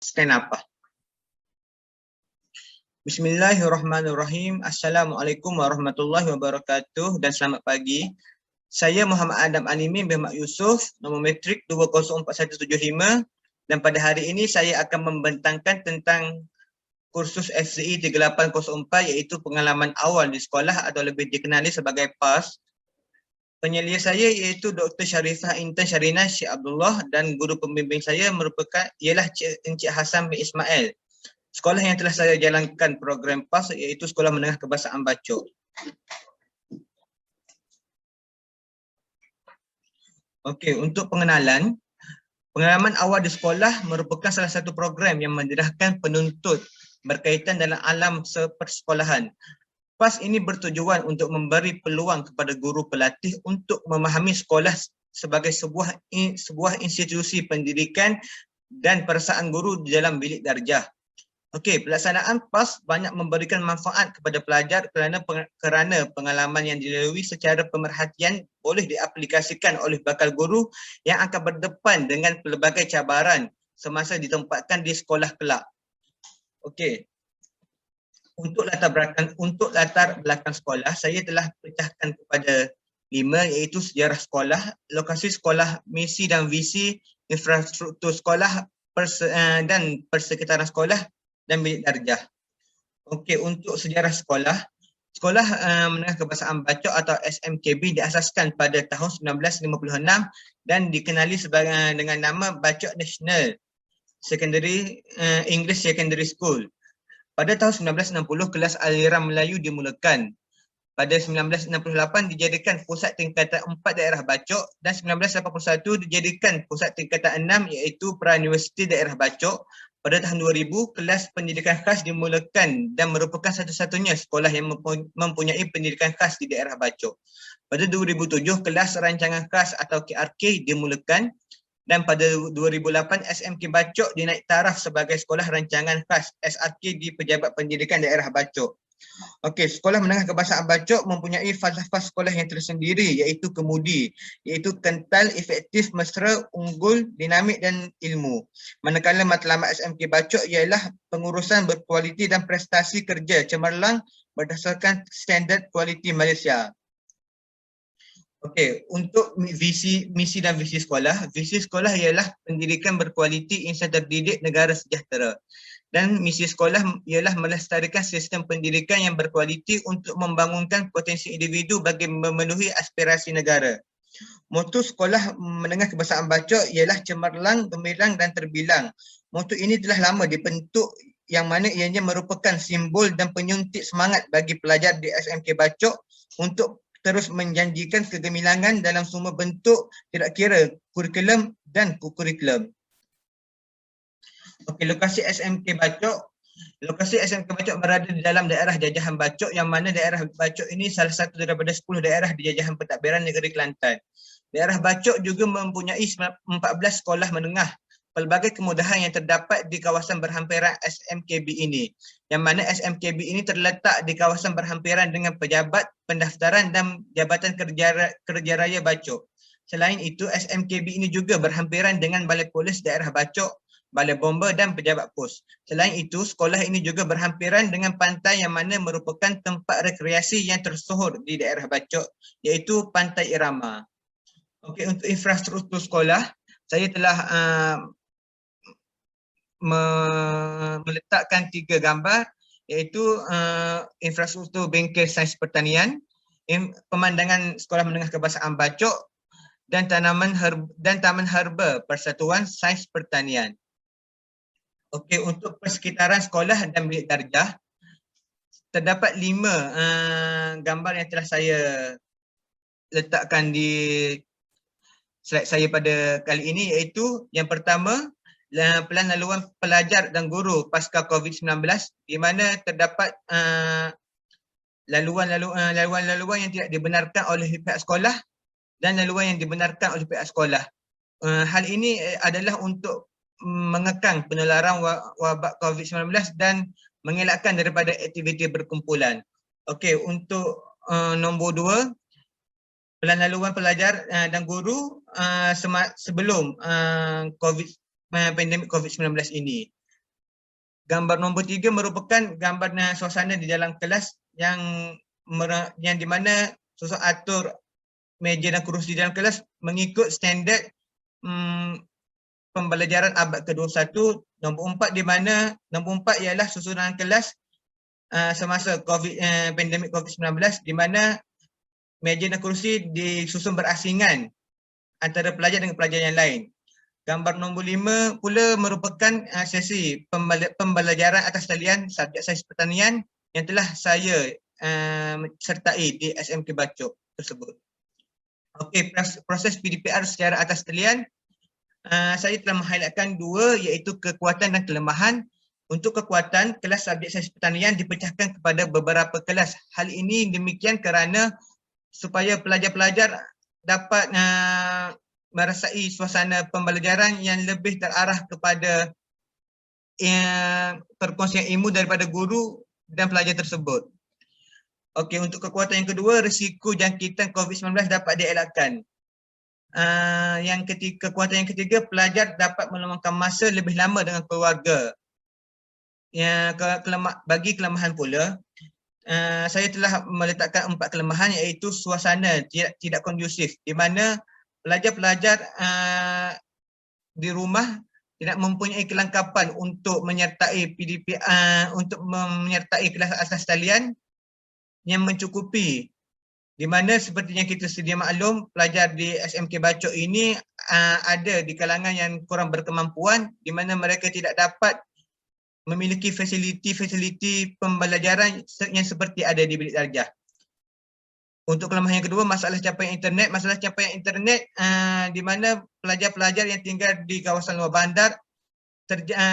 Stand up. Bismillahirrahmanirrahim. Assalamualaikum warahmatullahi wabarakatuh dan selamat pagi. Saya Muhammad Adam Alimin bin Mak Yusof, nombor matrik 204175, dan pada hari ini saya akan membentangkan tentang kursus FCE 3804 iaitu pengalaman awal di sekolah atau lebih dikenali sebagai PAS. Penyelia saya iaitu Dr. Sharifah Intan Sharina Syekh Abdullah dan guru pembimbing saya ialah Encik Hassan bin Ismail. Sekolah yang telah saya jalankan program PAS iaitu Sekolah Menengah Kebahasaan Bacok. Okey, untuk pengenalan, pengalaman awal di sekolah merupakan salah satu program yang mendedahkan penuntut berkaitan dalam alam sepersekolahan. PAS ini bertujuan untuk memberi peluang kepada guru pelatih untuk memahami sekolah sebagai sebuah institusi pendidikan dan perasaan guru di dalam bilik darjah. Okey, pelaksanaan PAS banyak memberikan manfaat kepada pelajar kerana pengalaman yang dilalui secara pemerhatian boleh diaplikasikan oleh bakal guru yang akan berdepan dengan pelbagai cabaran semasa ditempatkan di sekolah kelak. Okey. Untuk latar belakang sekolah, saya telah pecahkan kepada 5 iaitu sejarah sekolah, lokasi sekolah, misi dan visi, infrastruktur sekolah dan persekitaran sekolah dan bilik darjah. Okey, untuk sejarah sekolah, Sekolah Menengah Kebahasaan Bacok atau SMKB diasaskan pada tahun 1956 dan dikenali dengan nama Bacok National English Secondary School. Pada tahun 1960, kelas aliran Melayu dimulakan. Pada 1968, dijadikan pusat tingkatan 4 daerah Bacok dan 1981 dijadikan pusat tingkatan 6 iaitu Pra-Universiti Daerah Bacok. Pada tahun 2000, kelas pendidikan khas dimulakan dan merupakan satu-satunya sekolah yang mempunyai pendidikan khas di daerah Bacok. Pada 2007, kelas rancangan khas atau KRK dimulakan. Dan pada 2008, SMK Bacok dinaik taraf sebagai Sekolah Rancangan Khas SRK di Pejabat Pendidikan Daerah Bacok. Okey, Sekolah Menengah Kebahasaan Bacok mempunyai falsafah sekolah yang tersendiri iaitu kemudi, iaitu kental, efektif, mesra, unggul, dinamik dan ilmu. Manakala matlamat SMK Bacok ialah pengurusan berkualiti dan prestasi kerja cemerlang berdasarkan standard kualiti Malaysia. Okey, untuk misi dan visi sekolah ialah pendidikan berkualiti insan terdidik negara sejahtera. Dan misi sekolah ialah melestarikan sistem pendidikan yang berkualiti untuk membangunkan potensi individu bagi memenuhi aspirasi negara. Moto Sekolah Menengah Kebahasaan Bacok ialah cemerlang, gemilang dan terbilang. Moto ini telah lama dibentuk yang mana ianya merupakan simbol dan penyuntik semangat bagi pelajar di SMK Bacok untuk terus menjanjikan kegemilangan dalam semua bentuk, tidak kira kurikulum dan kurikulum. Okey, lokasi SMK Bacok. Lokasi SMK Bacok berada di dalam daerah jajahan Bacok yang mana daerah Bacok ini salah satu daripada 10 daerah di jajahan pentadbiran negeri Kelantan. Daerah Bacok juga mempunyai 14 sekolah menengah. Pelbagai kemudahan yang terdapat di kawasan berhampiran SMKB ini. Yang mana SMKB ini terletak di kawasan berhampiran dengan Pejabat Pendaftaran dan Jabatan Kerja Raya Bacok. Selain itu, SMKB ini juga berhampiran dengan Balai Polis Daerah Bacok, Balai Bomba dan Pejabat Pos. Selain itu, sekolah ini juga berhampiran dengan pantai yang mana merupakan tempat rekreasi yang tersohor di daerah Bacok, iaitu Pantai Irama. Okey, untuk infrastruktur sekolah, saya telah meletakkan 3 gambar iaitu infrastruktur bengkel sains pertanian, pemandangan Sekolah Menengah Kebahasaan Bacok dan Taman Herba Persatuan Sains Pertanian. Okey, untuk persekitaran sekolah dan bilik darjah, terdapat 5 gambar yang telah saya letakkan di slide saya pada kali ini iaitu yang pertama, pelan laluan pelajar dan guru pasca COVID-19 di mana terdapat laluan yang tidak dibenarkan oleh pihak sekolah dan laluan yang dibenarkan oleh pihak sekolah. Hal ini adalah untuk mengekang penularan wabak COVID-19 dan mengelakkan daripada aktiviti berkumpulan. Okey, untuk nombor 2, pelan laluan pelajar dan guru sebelum pandemik COVID-19 ini. Gambar nombor 3 merupakan gambar suasana di dalam kelas yang di mana susun atur meja dan kerusi di dalam kelas mengikut standard pembelajaran abad ke-21. Nombor 4 di mana nombor 4 ialah susunan kelas semasa pandemik COVID-19 di mana meja dan kerusi disusun berasingan antara pelajar dengan pelajar yang lain. Gambar nombor 5 pula merupakan sesi pembelajaran atas talian subjek sains pertanian yang telah saya sertai di SMK Bacok tersebut. Okey, proses PDPR secara atas talian saya telah menghighlightkan 2 iaitu kekuatan dan kelemahan. Untuk kekuatan, kelas subjek sains pertanian dipecahkan kepada beberapa kelas. Hal ini demikian kerana supaya pelajar-pelajar dapat merasai suasana pembelajaran yang lebih terarah kepada perkongsian ilmu daripada guru dan pelajar tersebut. Okey, untuk kekuatan yang kedua, risiko jangkitan COVID-19 dapat dielakkan. Kekuatan yang ketiga, pelajar dapat meluangkan masa lebih lama dengan keluarga. Bagi kelemahan pula, saya telah meletakkan 4 kelemahan iaitu suasana tidak kondusif di mana pelajar-pelajar di rumah tidak mempunyai kelengkapan untuk menyertai PDPR untuk menyertai kelas atas talian yang mencukupi, di mana seperti yang kita sedia maklum, pelajar di SMK Bacok ini ada di kalangan yang kurang berkemampuan di mana mereka tidak dapat memiliki fasiliti pembelajaran yang seperti ada di bilik darjah. Untuk kelemahan yang kedua, masalah capaian internet. Masalah capaian internet di mana pelajar-pelajar yang tinggal di kawasan luar bandar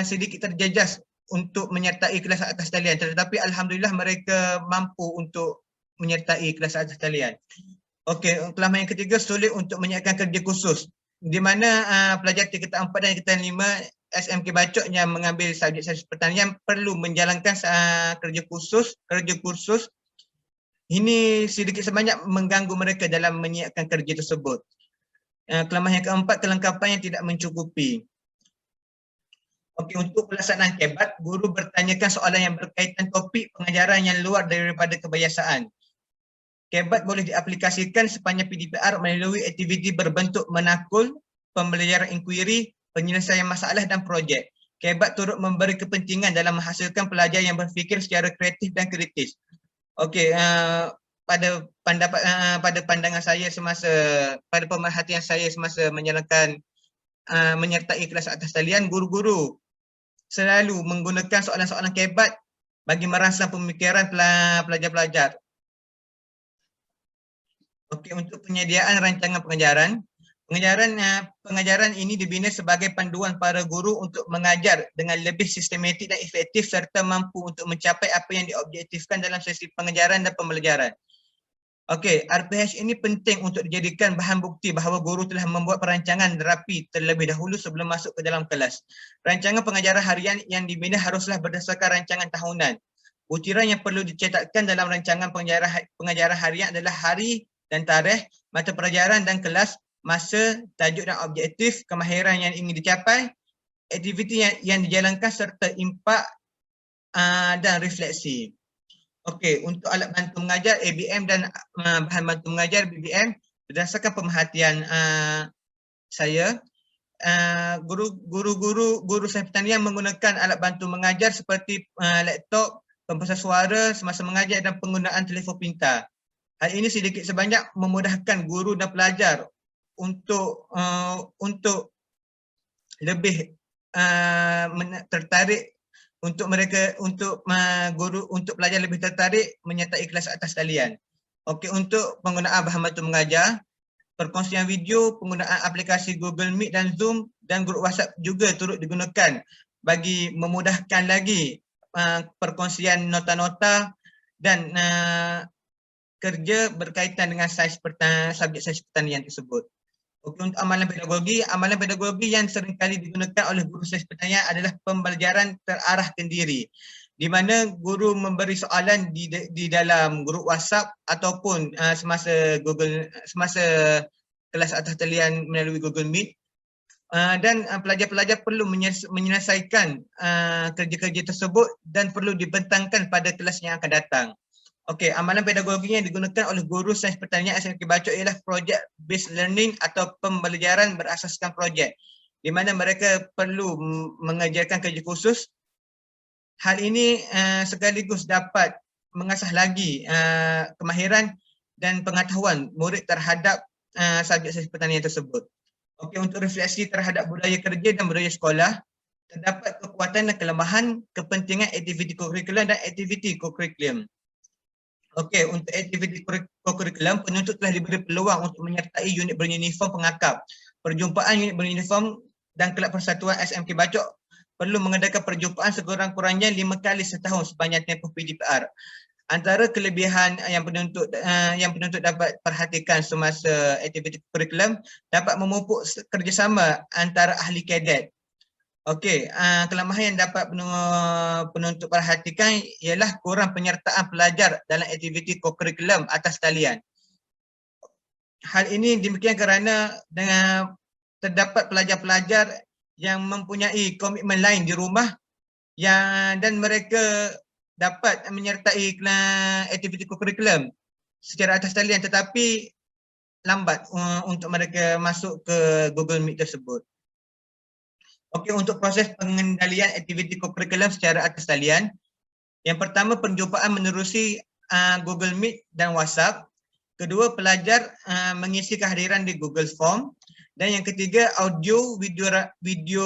sedikit terjejas untuk menyertai kelas atas talian, tetapi alhamdulillah mereka mampu untuk menyertai kelas atas talian. Okey, kelemahan yang ketiga, sulit untuk menyiapkan kerja khusus, di mana pelajar tingkatan 4 dan tingkatan 5 SMK Bacok yang mengambil subjek sains pertanian perlu menjalankan kerja kursus. Ini sedikit sebanyak mengganggu mereka dalam menyiapkan kerja tersebut. Kelemahan yang keempat, kelengkapan yang tidak mencukupi. Okey, untuk pelaksanaan kebat, guru bertanyakan soalan yang berkaitan topik pengajaran yang luar daripada kebiasaan. Kebat boleh diaplikasikan sepanjang PDPR melalui aktiviti berbentuk menakul, pembelajaran inquiry, penyelesaian masalah dan projek. Kebat turut memberi kepentingan dalam menghasilkan pelajar yang berfikir secara kreatif dan kritis. Okey, pada pandangan saya pada pemerhatian saya semasa menjalankan menyertai kelas atas talian, guru-guru selalu menggunakan soalan-soalan kebat bagi merangsang pemikiran pelajar-pelajar. Okey, untuk penyediaan rancangan pengajaran. Pengajaran ini dibina sebagai panduan para guru untuk mengajar dengan lebih sistematik dan efektif serta mampu untuk mencapai apa yang diobjektifkan dalam sesi pengajaran dan pembelajaran. Okey, RPH ini penting untuk dijadikan bahan bukti bahawa guru telah membuat perancangan rapi terlebih dahulu sebelum masuk ke dalam kelas. Rancangan pengajaran harian yang dibina haruslah berdasarkan rancangan tahunan. Butiran yang perlu dicetakkan dalam rancangan pengajaran harian adalah hari dan tarikh, mata pelajaran dan kelas, masa, tajuk dan objektif, kemahiran yang ingin dicapai, aktiviti yang dijalankan serta impak dan refleksi. Okey, untuk alat bantu mengajar ABM dan bahan bantu mengajar BBM, berdasarkan pemerhatian saya, guru sains pertanian menggunakan alat bantu mengajar seperti laptop, pembesar suara semasa mengajar dan penggunaan telefon pintar. Hal ini sedikit sebanyak memudahkan guru dan pelajar untuk lebih tertarik untuk pelajar lebih tertarik menyertai kelas atas talian. Okey, untuk penggunaan bahan bantu mengajar, perkongsian video, penggunaan aplikasi Google Meet dan Zoom dan grup WhatsApp juga turut digunakan bagi memudahkan lagi perkongsian nota-nota dan kerja berkaitan dengan subjek sains pertanian tersebut. Untuk amalan pedagogi yang seringkali digunakan oleh guru sains pertanian adalah pembelajaran terarah kendiri, di mana guru memberi soalan di dalam grup WhatsApp ataupun semasa kelas atas talian melalui Google Meet. dan pelajar-pelajar perlu menyelesaikan kerja-kerja tersebut dan perlu dibentangkan pada kelas yang akan datang. Okey, amalan pedagogi yang digunakan oleh guru sains pertanian SMK Bacok ialah project based learning atau pembelajaran berasaskan projek, di mana mereka perlu mengajarkan kerja khusus. Hal ini sekaligus dapat mengasah lagi kemahiran dan pengetahuan murid terhadap subjek sains pertanian tersebut. Okey, untuk refleksi terhadap budaya kerja dan budaya sekolah, terdapat kekuatan dan kelemahan kepentingan aktiviti kokurikulum dan aktiviti kokurikulum. Okey, untuk aktiviti kokurikulum, penuntut telah diberi peluang untuk menyertai unit beruniform pengakap. Perjumpaan unit beruniform dan Kelab Persatuan SMK Bacok perlu mengadakan perjumpaan sekurang-kurangnya 5 kali setahun sepanjang tempoh PDPR. Antara kelebihan yang penuntut dapat perhatikan semasa aktiviti kurikulum dapat memupuk kerjasama antara ahli kadet. Okey, kelemahan yang dapat penuntut perhatikan ialah kurang penyertaan pelajar dalam aktiviti kurikulum atas talian. Hal ini demikian kerana dengan terdapat pelajar-pelajar yang mempunyai komitmen lain di rumah dan mereka dapat menyertai aktiviti kurikulum secara atas talian tetapi lambat untuk mereka masuk ke Google Meet tersebut. Okey, untuk proses pengendalian aktiviti kurikulum secara atas talian, yang pertama perjumpaan menerusi Google Meet dan WhatsApp. Kedua, pelajar mengisi kehadiran di Google Form. Dan yang ketiga, audio, video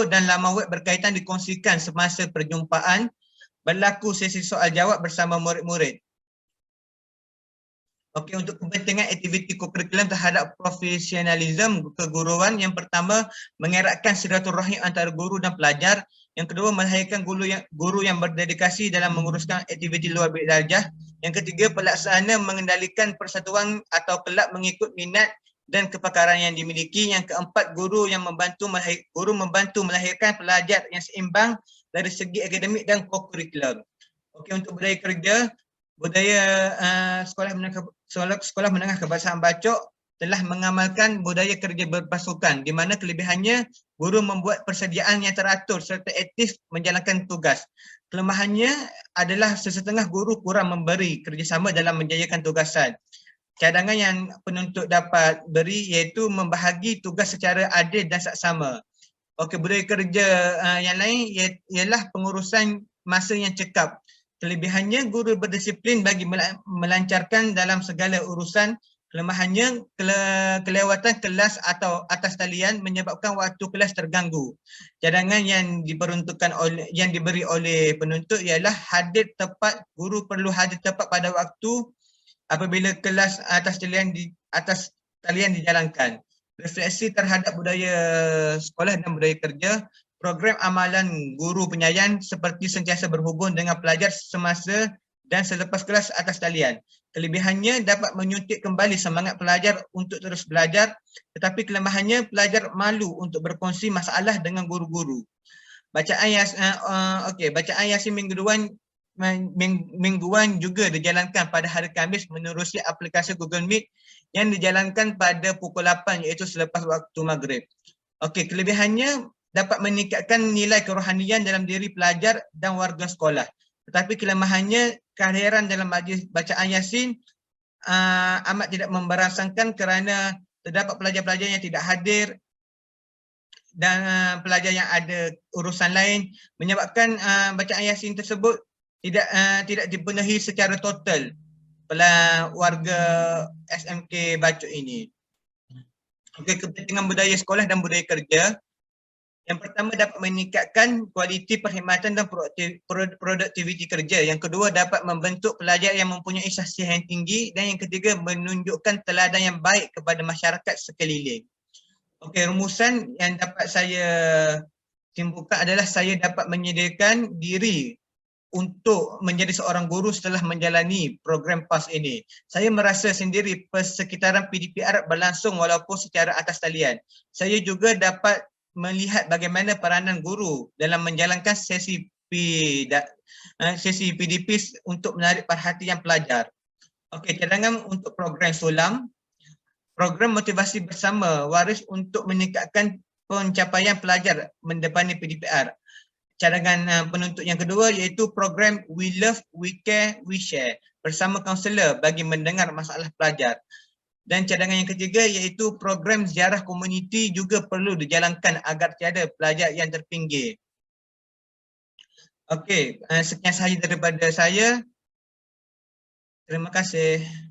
dan laman web berkaitan dikongsikan semasa perjumpaan. Berlaku sesi soal jawab bersama murid-murid. Okey, untuk kepentingan aktiviti kurikulum terhadap profesionalisme keguruan, yang pertama mengeratkan silaturahim antara guru dan pelajar. Yang kedua, melahirkan guru yang berdedikasi dalam menguruskan aktiviti luar bilik darjah. Yang ketiga, pelaksana mengendalikan persatuan atau kelab mengikut minat dan kepakaran yang dimiliki. Yang keempat, guru membantu melahirkan pelajar yang seimbang dari segi akademik dan kokurikulum. Okey, untuk budaya kerja, budaya sekolah menengah kebangsaan Bacok telah mengamalkan budaya kerja berpasukan, di mana kelebihannya guru membuat persediaan yang teratur serta aktif menjalankan tugas. Kelemahannya adalah sesetengah guru kurang memberi kerjasama dalam menjayakan tugasan. Cadangan yang penuntut dapat beri iaitu membahagi tugas secara adil dan saksama. Okey, budaya kerja yang lain ialah pengurusan masa yang cekap. Kelebihannya guru berdisiplin bagi melancarkan dalam segala urusan. Kelemahannya kelewatan kelas atau atas talian menyebabkan waktu kelas terganggu. Cadangan yang diberi oleh penuntut ialah hadir tepat. Guru perlu hadir tepat pada waktu apabila kelas atas talian dijalankan. Refleksi terhadap budaya sekolah dan budaya kerja, program amalan guru penyayang seperti sentiasa berhubung dengan pelajar semasa dan selepas kelas atas talian. Kelebihannya dapat menyuntik kembali semangat pelajar untuk terus belajar, tetapi kelemahannya pelajar malu untuk berkongsi masalah dengan guru-guru. Bacaan Yasin mingguan juga dijalankan pada hari Khamis menerusi aplikasi Google Meet yang dijalankan pada pukul 8 iaitu selepas waktu maghrib. Okey, kelebihannya dapat meningkatkan nilai kerohanian dalam diri pelajar dan warga sekolah. Tetapi kelemahannya kehadiran dalam majlis bacaan Yasin amat tidak memberangsangkan kerana terdapat pelajar-pelajar yang tidak hadir dan pelajar yang ada urusan lain menyebabkan bacaan Yasin tersebut tidak dipenuhi secara total oleh warga SMK Bacok ini. Okey, kepentingan budaya sekolah dan budaya kerja. Yang pertama dapat meningkatkan kualiti perkhidmatan dan produktiviti kerja. Yang kedua dapat membentuk pelajar yang mempunyai syahsiah yang tinggi. Dan yang ketiga menunjukkan teladan yang baik kepada masyarakat sekeliling. Okey, rumusan yang dapat saya simpulkan adalah saya dapat menyediakan diri untuk menjadi seorang guru setelah menjalani program PAS ini. Saya merasa sendiri persekitaran PDPR berlangsung walaupun secara atas talian. Saya juga dapat melihat bagaimana peranan guru dalam menjalankan sesi PDP untuk menarik perhatian pelajar. Okey, cadangan untuk program Sulam. program motivasi bersama waris untuk meningkatkan pencapaian pelajar mendepani PDPR. Cadangan penuntut yang kedua iaitu program We Love, We Care, We Share bersama kaunselor bagi mendengar masalah pelajar. Dan cadangan yang ketiga iaitu program ziarah komuniti juga perlu dijalankan agar tiada pelajar yang terpinggir. Okey, sekian sahaja daripada saya. Terima kasih.